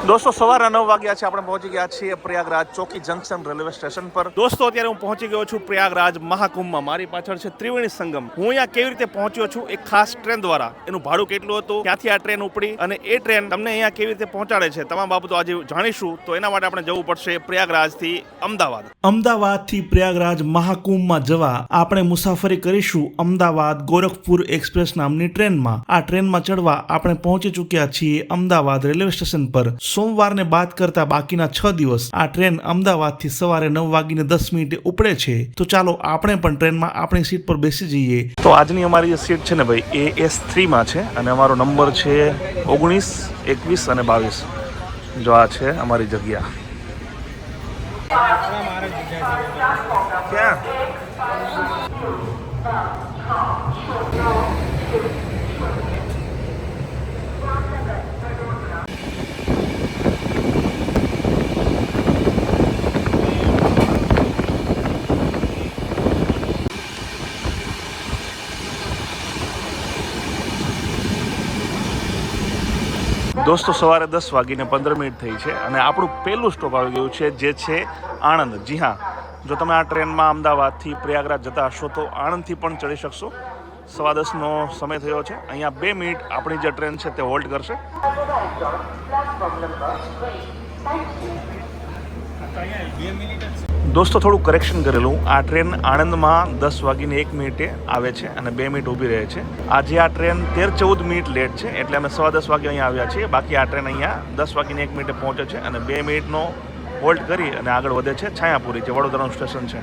दोस्तों सवार 9 वाग्या છે આપણે પહોંચી ગયા છીએ પ્રયાગરાજ ચોકી જંકશન રેલવે સ્ટેશન પર। દોસ્તો અત્યારે હું પહોંચી ગયો છું પ્રયાગરાજ મહાકુંભમાં। મારી પાછળ છે ત્રિવેણી સંગમ। હું અહીંયા કેવી રીતે પહોંચ્યો છું એક ખાસ ટ્રેન દ્વારા, એનું ભાડું કેટલું હતું, ક્યાંથી આ ટ્રેન ઉપડી અને એ ટ્રેન તમને અહીંયા કેવી રીતે પહોંચાડે છે, તમામ બાબતો આજે જાણીશું। તો એના માટે આપણે જવું પડશે પ્રયાગરાજથી અમદાવાદ। અમદાવાદથી પ્રયાગરાજ મહાકુંભમાં જવા આપણે મુસાફરી કરીશું અમદાવાદ ગોરખપુર એક્સપ્રેસ નામની ટ્રેનમાં। આ ટ્રેનમાં ચડવા આપણે પહોંચી ચૂક્યા છીએ અમદાવાદ રેલવે સ્ટેશન પર। સોમવારને બાદ કરતા બાકીના 6 દિવસ આ ટ્રેન અમદાવાદથી સવારે 9:10 ઉપડે છે। તો ચાલો આપણે પણ ટ્રેનમાં આપણી સીટ પર બેસી જઈએ। તો આજની અમારી જે સીટ છે ને ભાઈ એ S3 માં છે અને અમારો નંબર છે 19, 21 અને 22। જો આ છે અમારી જગ્યા। ક્યાં दोस्तों सवारे 10:15 થઈ છે અને આપણું પહેલું સ્ટોપ આવી ગયું છે જે છે આણંદ। જી હા, જો તમે આ ટ્રેનમાં અમદાવાદથી પ્રયાગરાજ જતા હશો તો આણંદથી પણ ચડી શકશો। 10:15નો સમય થયો છે। અહીંયા 2 મિનિટ આપણી જે ટ્રેન છે તે હોલ્ડ કરશે। दोस्तों થોડું કરેક્શન કરેલું, આ ટ્રેન આણંદમાં 10:01 આવે છે અને 2 મિનિટ ઊભી રહે છે। આજે આ ટ્રેન 13-14 મિનિટ લેટ છે એટલે અમે 10:15 વાગે અહીંયા આવ્યા છીએ। બાકી આ ટ્રેન અહીંયા 10:01 પહોંચે છે અને 2 મિનિટનો હોલ્ડ કરી અને આગળ વધે છે છાયાપુરી, જે વડોદરાનું સ્ટેશન છે।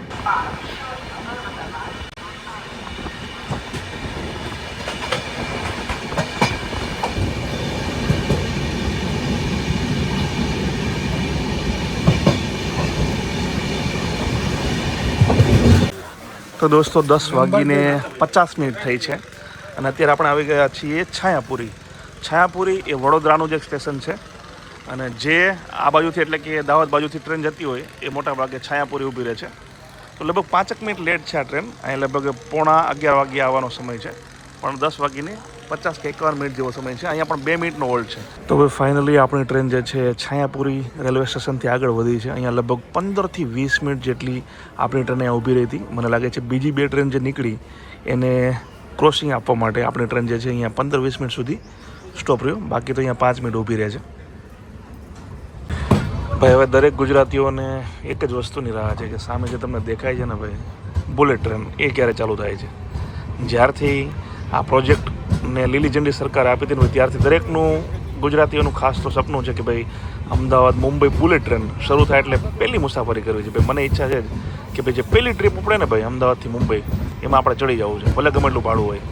તો દોસ્તો 10:50 થઈ છે અને અત્યારે આપણે આવી ગયા છીએ છાયાપુરી। છાયાપુરી એ વડોદરાનું જ એક સ્ટેશન છે અને જે આ બાજુથી એટલે કે દાહોદ બાજુથી ટ્રેન જતી હોય એ મોટા ભાગે છાયાપુરી ઊભી રહે છે। તો લગભગ 5 મિનિટ લેટ છે આ ટ્રેન। અહીં લગભગ 10:45 વાગે આવવાનો સમય છે પણ 10:50 કે 51 જેવો સમય છે। અહીંયા પણ 2 મિનિટનો હોલ્ડ છે। તો હવે ફાઇનલી આપણી ટ્રેન જે છે છાયાપુરી રેલવે સ્ટેશનથી આગળ વધી છે। અહીંયા લગભગ 15 થી 20 મિનિટ જેટલી આપણી ટ્રેન અહીંયા ઊભી રહી હતી। મને લાગે છે બીજી 2 ટ્રેન જે નીકળી એને ક્રોસિંગ આપવા માટે આપણી ટ્રેન જે છે અહીંયા 15-20 મિનિટ સુધી સ્ટોપ રહ્યો, બાકી તો અહીંયા 5 મિનિટ ઊભી રહે છે। ભાઈ હવે દરેક ગુજરાતીઓને એક જ વસ્તુની રાહ છે કે સામે જે તમને દેખાય છે ને ભાઈ બુલેટ ટ્રેન, એ ક્યારે ચાલુ થાય છે। જ્યારથી આ પ્રોજેક્ટને લીલી ઝંડી સરકારે આપી હતી ત્યારથી દરેકનું ગુજરાતીઓનું ખાસ તો સપનું છે કે ભાઈ અમદાવાદ મુંબઈ બુલેટ ટ્રેન શરૂ થાય એટલે પહેલી મુસાફરી કરવી છે। ભાઈ મને ઈચ્છા છે કે ભાઈ જે પહેલી ટ્રીપ ઉપડે ને ભાઈ અમદાવાદથી મુંબઈ, એમાં આપણે ચડી જવું છે, ભલે ગમે એટલું ભાડું હોય।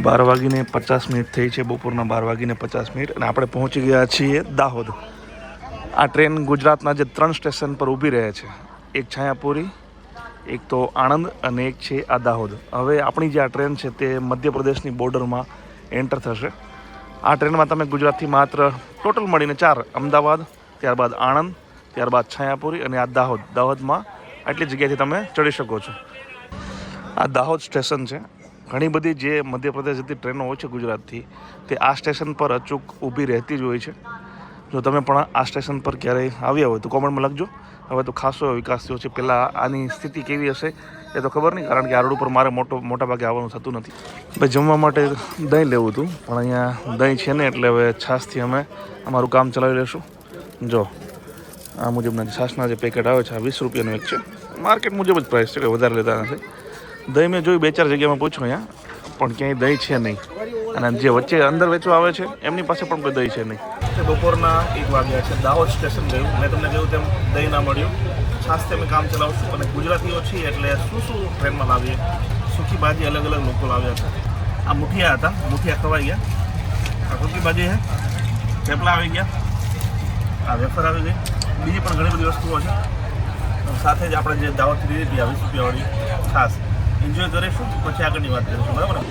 બાર 12:50 થઈ છે, બપોરના 12:50 અને આપણે પહોંચી ગયા છીએ દાહોદ। આ ટ્રેન ગુજરાતના જે 3 સ્ટેશન પર ઊભી રહે છે, એક છાયાપુરી, એક તો આણંદ અને એક છે આ દાહોદ। હવે આપણી જે આ ટ્રેન છે તે મધ્યપ્રદેશની બોર્ડરમાં એન્ટર થશે। આ ટ્રેનમાં તમે ગુજરાતથી માત્ર ટોટલ મળીને 4, અમદાવાદ, ત્યારબાદ આણંદ, ત્યારબાદ છાયાપુરી અને આ દાહોદ, દાહોદમાં આટલી જગ્યાએથી તમે ચડી શકો છો। આ દાહોદ સ્ટેશન છે। ઘણી બધી જે મધ્યપ્રદેશ જતી ટ્રેનો હોય છે ગુજરાતથી, તે આ સ્ટેશન પર અચૂક ઊભી રહેતી જ હોય છે। જો તમે પણ આ સ્ટેશન પર ક્યારેય આવ્યા હોય તો કોમેન્ટમાં લખજો। હવે તો ખાસો એવો વિકાસ થયો છે, પહેલાં આની સ્થિતિ કેવી હશે એ તો ખબર નહીં, કારણ કે આ રોડ ઉપર મારે મોટા ભાગે આવવાનું થતું નથી। ભાઈ જમવા માટે દહીં લેવું હતું પણ અહીંયા દહીં છે ને એટલે હવે છાશથી અમે અમારું કામ ચલાવી લઈશું। જો આ મુજબના છાશના જે પેકેટ આવે છે આ 20 રૂપિયાનું એક છે, માર્કેટ મુજબ જ પ્રાઇસ છે, કે વધારે લેતા નથી। દહીં મેં જોયું 2-4 જગ્યામાં પૂછ્યું અહીંયા પણ ક્યાંય દહીં છે નહીં, અને જે વચ્ચે અંદર વેચવા આવે છે એમની પાસે પણ કોઈ દહીં છે નહીં। બપોરના 1 વાગ્યા છે, દાહોદ સ્ટેશન ગયું, મેં તમને કહ્યું તેમ દહીં ના મળ્યું। છાશથી અમે કામ ચલાવશું અને ગુજરાતીઓ છીએ એટલે શું ટ્રેનમાં લાવીએ, સૂકી ભાજી અલગ લોકો લાવ્યા છે। આ મુઠિયા હતા, મુઠિયા ખવાઈ ગયા। આ સૂકી ભાજી છે, થેપલા આવી ગયા, આ વેફર આવી ગઈ, બીજી પણ ઘણી બધી વસ્તુઓ છે। સાથે જ આપણે જે દાવત લીધી હતી 20 રૂપિયાવાળી છાશ એન્જોય કરીશું, પછી આગળની વાત કરીશું, બરાબર ને?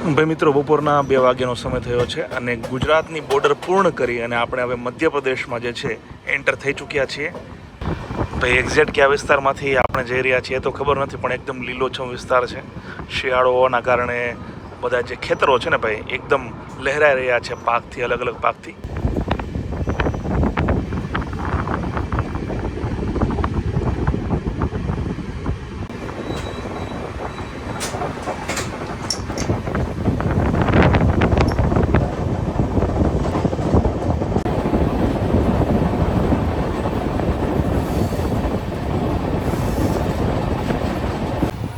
ભાઈ મિત્રો, બપોરના 2 વાગ્યાનો સમય થયો છે અને ગુજરાતની બોર્ડર પૂર્ણ કરી અને આપણે હવે મધ્યપ્રદેશમાં જે છે એન્ટર થઈ ચૂક્યા છીએ. ભાઈ એક્ઝેક્ટ કયા વિસ્તારમાંથી આપણે જઈ રહ્યા છીએ તો ખબર નથી, પણ એકદમ લીલોછમ વિસ્તાર છે. શિયાળો હોવાના કારણે બધા જે ખેતરો છે ને ભાઈ એકદમ લહેરાઈ રહ્યા છે પાકથી, અલગ અલગ પાકથી.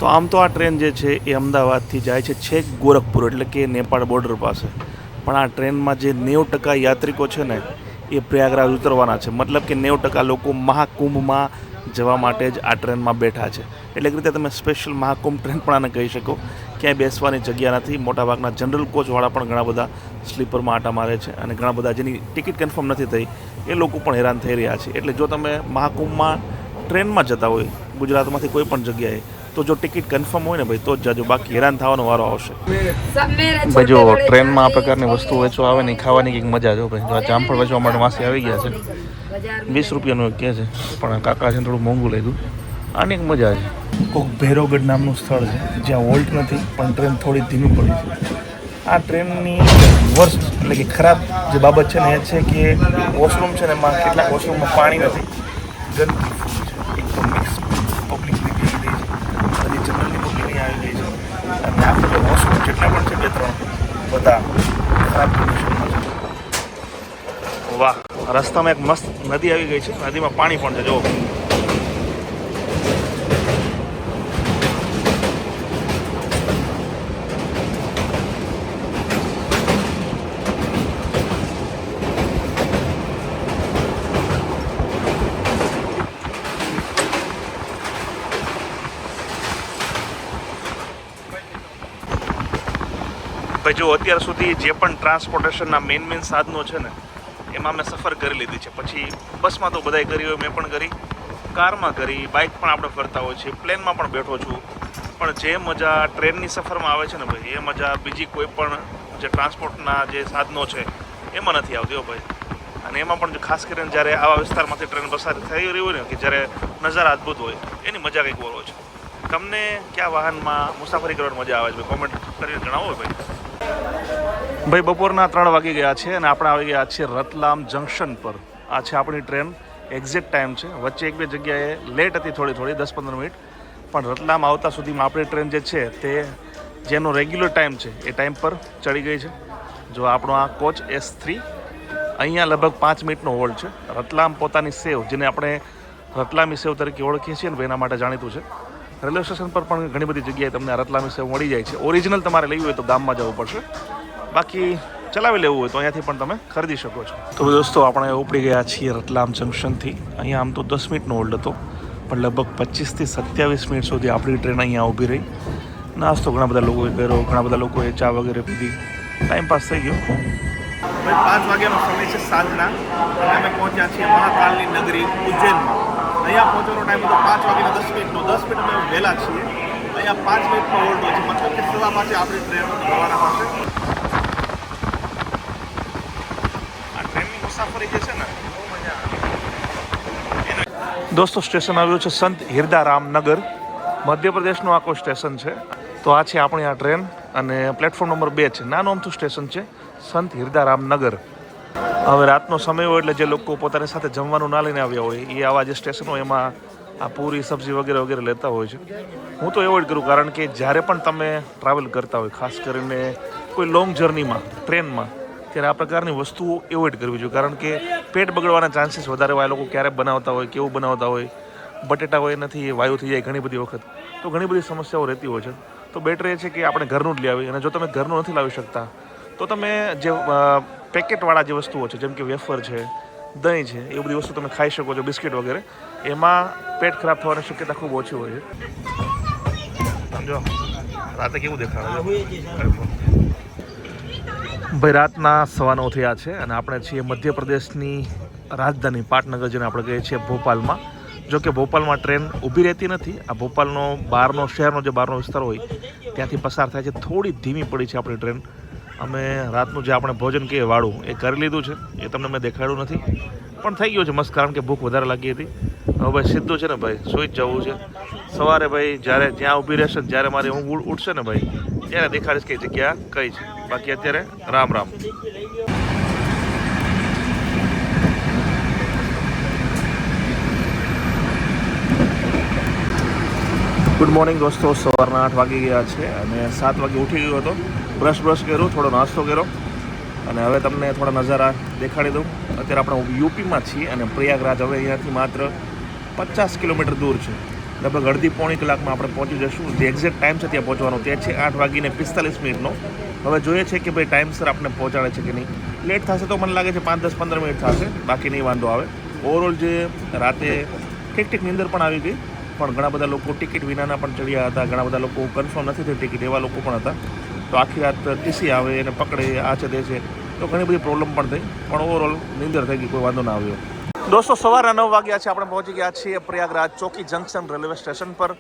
તો આમ તો આ ટ્રેન જે છે એ અમદાવાદથી જાય છે છેક ગોરખપુર, એટલે કે નેપાળ બોર્ડર પાસે. પણ આ ટ્રેનમાં જે 90% યાત્રિકો છે ને એ પ્રયાગરાજ ઉતરવાના છે. મતલબ કે 90% લોકો મહાકુંભમાં જવા માટે જ આ ટ્રેનમાં બેઠા છે. એટલે કે રીતે તમે સ્પેશિયલ મહાકુંભ ટ્રેન પણ આને કહી શકો. ક્યાંય બેસવાની જગ્યા નથી. મોટાભાગના જનરલ કોચવાળા પણ ઘણા બધા સ્લીપરમાં આટા મારે છે અને ઘણા બધા જેની ટિકિટ કન્ફર્મ નથી થઈ એ લોકો પણ હેરાન થઈ રહ્યા છે. એટલે જો તમે મહાકુંભમાં ટ્રેનમાં જતા હોય ગુજરાતમાંથી કોઈ પણ જગ્યાએ, તો જો ટિકિટ કન્ફર્મ હોય ને ભાઈ તો જ જાજો, બાકી હેરાન થવાનો વારો આવશે. ભાઈ જો ટ્રેનમાં આ પ્રકારની વસ્તુ વેચવા આવે ને ખાવાની કંઈક મજા જો ભાઈ. આ જામફળ વેચવા માટે માસી આવી ગયા છે. 20 રૂપિયાનું કહે છે, પણ કાકા છે થોડું મોંઘું લાગ્યું. આની એક મજા છે. કોઈક ભૈરવગઢ નામનું સ્થળ છે જ્યાં વોલ્ટ નથી પણ ટ્રેન થોડી ધીમી પડી છે. આ ટ્રેનની વર્સ્ટ એટલે કે ખરાબ જે બાબત છે ને એ છે કે વોશરૂમ છે ને એમાં કેટલાક વોશરૂમમાં પાણી નથી, ગંદકી છે, એકદમ મિક્સ પબ્લિક આવી ગઈ છે અને આપણે વોશરૂમ જેટલા પણ છે 2-3 બધા ખરાબ કન્ડિશનમાં છે. વાહ, રસ્તામાં એક મસ્ત નદી આવી ગઈ છે. નદીમાં પાણી પણ છે જો. ભાઈ જો અત્યાર સુધી જે પણ ટ્રાન્સપોર્ટેશનના મેઇન સાધનો છે ને એમાં મેં સફર કરી લીધી છે. પછી બસમાં તો બધાય કરી હોય, મેં પણ કરી, કારમાં કરી, બાઇક પણ આપણે ફરતા હોય છે, પ્લેનમાં પણ બેઠો છું. પણ જે મજા ટ્રેનની સફરમાં આવે છે ને ભાઈ એ મજા બીજી કોઈ પણ જે ટ્રાન્સપોર્ટના જે સાધનો છે એમાં નથી આવતી હો ભાઈ. અને એમાં પણ ખાસ કરીને જ્યારે આવા વિસ્તારમાંથી ટ્રેન પસાર થઈ રહી હોય ને કે જ્યારે નજારા અદ્ભુત હોય એની મજા કંઈક ઓર હોય છે. તમને કયા વાહનમાં મુસાફરી કરવાની મજા આવે છે ભાઈ કોમેન્ટ કરીને જણાવો ભાઈ. ભાઈ બપોરના 3 વાગી ગયા છે અને આપણે આવી ગયા છીએ રતલામ જંકશન પર. આ છે આપણી ટ્રેન. એક્ઝેક્ટ ટાઈમ છે, વચ્ચે 1-2 જગ્યાએ લેટ હતી થોડી 10-15 મિનિટ, પણ રતલામ આવતા સુધીમાં આપણી ટ્રેન જે છે તે જેનો રેગ્યુલર ટાઈમ છે એ ટાઈમ પર ચડી ગઈ છે. જો આપણો આ કોચ S3 અહીંયા લગભગ 5 મિનિટનો હોલ્ડ છે. રતલામ પોતાની સેવ, જેને આપણે રતલામી સેવ તરીકે ઓળખીએ છીએ ને એના માટે જાણીતું છે. રેલવે સ્ટેશન પર પણ ઘણી બધી જગ્યાએ તમને આ રતલામી સેવ મળી જાય છે. ઓરિજિનલ તમારે લેવી હોય તો ગામમાં જવું પડશે, બાકી ચલાવી લેવું હોય તો અહીંયાથી પણ તમે ખરીદી શકો છો. તો દોસ્તો આપણે ઉપડી ગયા છીએ રતલામ જંકશનથી. અહીંયા આમ તો 10 મિનિટનો હોલ્ડ હતો, પણ લગભગ 25 થી 27 મિનિટ સુધી આપણી ટ્રેન અહીંયા ઊભી રહી. નાસ્તો ઘણા બધા લોકોએ કર્યો, ઘણા બધા લોકોએ ચા વગેરે પીધી, ટાઈમપાસ થઈ ગયો. 5 વાગ્યાનો સમય છે સાંજના અને અમે પહોંચ્યા છીએ મહાકાલની નગરી ઉજ્જૈનમાં. અહીંયા પહોંચવાનો ટાઈમ હતો 5 વાગ્યાના 10 મિનિટનો. 10 મિનિટ અમે વહેલા છીએ. અહીંયા 5 મિનિટનો હોલ્ડ હોય છે, મતલબ કે 5:15 આપણી ટ્રેન રવાના થશે. આ ટ્રેનની મુસાફરી જે છે ને બહુ મજા આવે. દોસ્તો સ્ટેશન આવ્યું છે સંત હિરદારામનગર. મધ્યપ્રદેશનું આખું સ્ટેશન છે. તો આ છે આપણી આ ટ્રેન અને પ્લેટફોર્મ નંબર 2 છે. નાનું અમથું સ્ટેશન છે સંત હિરદારામનગર. હવે રાતનો સમય હોય એટલે જે લોકો પોતાની સાથે જમવાનું ના લઈને આવ્યા હોય એ આવા જે સ્ટેશન હોય એમાં આ પૂરી સબ્જી વગેરે વગેરે લેતા હોય છે. હું તો એવોઇડ કરું, કારણ કે જ્યારે પણ તમે ટ્રાવેલ કરતા હોય, ખાસ કરીને કોઈ લોંગ જર્નીમાં ટ્રેનમાં, ત્યારે આ પ્રકારની વસ્તુઓ એવોઇડ કરવી જોઈએ. કારણ કે પેટ બગડવાના ચાન્સીસ વધારે હોય. આ લોકો ક્યારે બનાવતા હોય, કેવું બનાવતા હોય, બટેટા હોય નથી, એ વાયુ થઈ જાય ઘણી બધી વખત, તો ઘણી બધી સમસ્યાઓ રહેતી હોય છે. તો બેટર એ છે કે આપણે ઘરનું જ લઈ આવીએ. અને જો તમે ઘરનું નથી લાવી શકતા તો તમે જે પેકેટવાળા જે વસ્તુઓ છે જેમ કે વેફર છે, દહીં છે, એ બધી વસ્તુ તમે ખાઈ શકો છો, બિસ્કિટ વગેરે. એમાં પેટ ખરાબ થવાની શક્યતા ખૂબ ઓછી હોય છે. સમજો રાતે કેવું દેખાડે ભાઈ. રાતના 9:15 થયા છે અને આપણે છીએ મધ્યપ્રદેશની રાજધાની પાટનગર, જેને આપણે કહીએ છીએ ભોપાલમાં. જો કે ભોપાલમાં ટ્રેન ઊભી રહેતી નથી. આ ભોપાલનો બહારનો શહેરનો જે બહારનો વિસ્તાર હોય ત્યાંથી પસાર થાય છે. થોડી ધીમી પડી છે આપણી ટ્રેન. અમે રાતનું જે આપણે ભોજન કહીએ વાળું એ કરી લીધું છે, એ તમને મેં દેખાડ્યું નથી, પણ થઈ ગયું છે મસ્ત, કારણ કે ભૂખ વધારે લાગી હતી. હવે ભાઈ સીધું છે ને ભાઈ સુઈ જ જવું છે. સવારે ભાઈ જ્યારે જ્યાં ઊભી રહેશે ને જ્યારે મારી ઊંઘ ઉઠશે ને ભાઈ ત્યારે દેખાડીશ કે જગ્યા કઈ છે. બાકી અત્યારે રામ રામ. ગુડ મોર્નિંગ દોસ્તો. સવારના 8 વાગી ગયા છે અને 7 વાગે ઉઠી ગયો હતો. બ્રશ કર્યું, થોડો નાસ્તો કર્યો અને હવે તમને થોડા નજારા દેખાડી દઉં. અત્યારે આપણે યુપીમાં છીએ અને પ્રયાગરાજ હવે અહીંયાથી માત્ર 50 કિલોમીટર દૂર છે. લગભગ અડધી પોણી કલાકમાં આપણે પહોંચી જશું. જે એક્ઝેક્ટ ટાઈમ છે ત્યાં પહોંચવાનો તે છે 8:45 હવે જોઈએ છે કે ભાઈ ટાઈમસર આપણે પહોંચાડે છે કે નહીં. લેટ થશે તો મને લાગે છે 5-10-15 મિનિટ થશે, બાકી નહીં વાંધો આવે. ઓવરઓલ જે રાતે ઠીક નીંદર પણ આવી ગઈ, પણ ઘણા બધા લોકો ટિકિટ વિનાના પણ ચડ્યા હતા. ઘણા બધા લોકો કન્ફર્મ નથી થઈ ટિકિટ એવા લોકો પણ હતા. તો આખી રાત ટીસી આવે એને પકડે, આ છે તે છે, તો ઘણી બધી પ્રોબ્લેમ પણ થઈ, પણ ઓવરઓલ નીંદર થઈ ગઈ, કોઈ વાંધો ના આવ્યો. દોસ્તો સવારના 9 વાગ્યા છે, આપણે પહોંચી ગયા છીએ પ્રયાગરાજ ચોકી જંકશન રેલવે સ્ટેશન પર.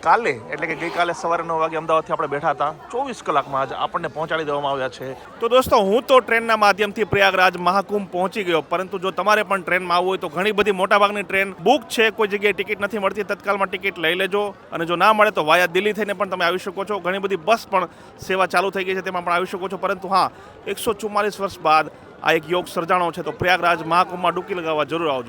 કાલે એટલે કે ગઈકાલે સવારે 9 વાગે અમદાવાદથી આપણે બેઠા હતા. 24 કલાકમાં આજે આપણને પહોંચાડી દેવામાં આવ્યા છે. તો દોસ્તો હું તો ટ્રેનના માધ્યમથી પ્રયાગરાજ મહાકુંભ પહોંચી ગયો, પરંતુ જો તમારે પણ ટ્રેનમાં આવવું હોય તો ઘણી બધી મોટાભાગની ટ્રેન બુક છે. કોઈ જગ્યાએ ટિકિટ નથી મળતી, તત્કાલમાં ટિકિટ લઈ લેજો, અને જો ના મળે તો વાયા દિલ્હી થઈને પણ તમે આવી શકો છો. ઘણી બધી બસ પણ સેવા ચાલુ થઈ ગઈ છે, તેમાં પણ આવી શકો છો. પરંતુ હા, 144 વર્ષ બાદ આ એક યોગ સર્જાણો છે, તો પ્રયાગરાજ મહાકુંભમાં ડૂબકી લગાવવા જરૂર આવજો.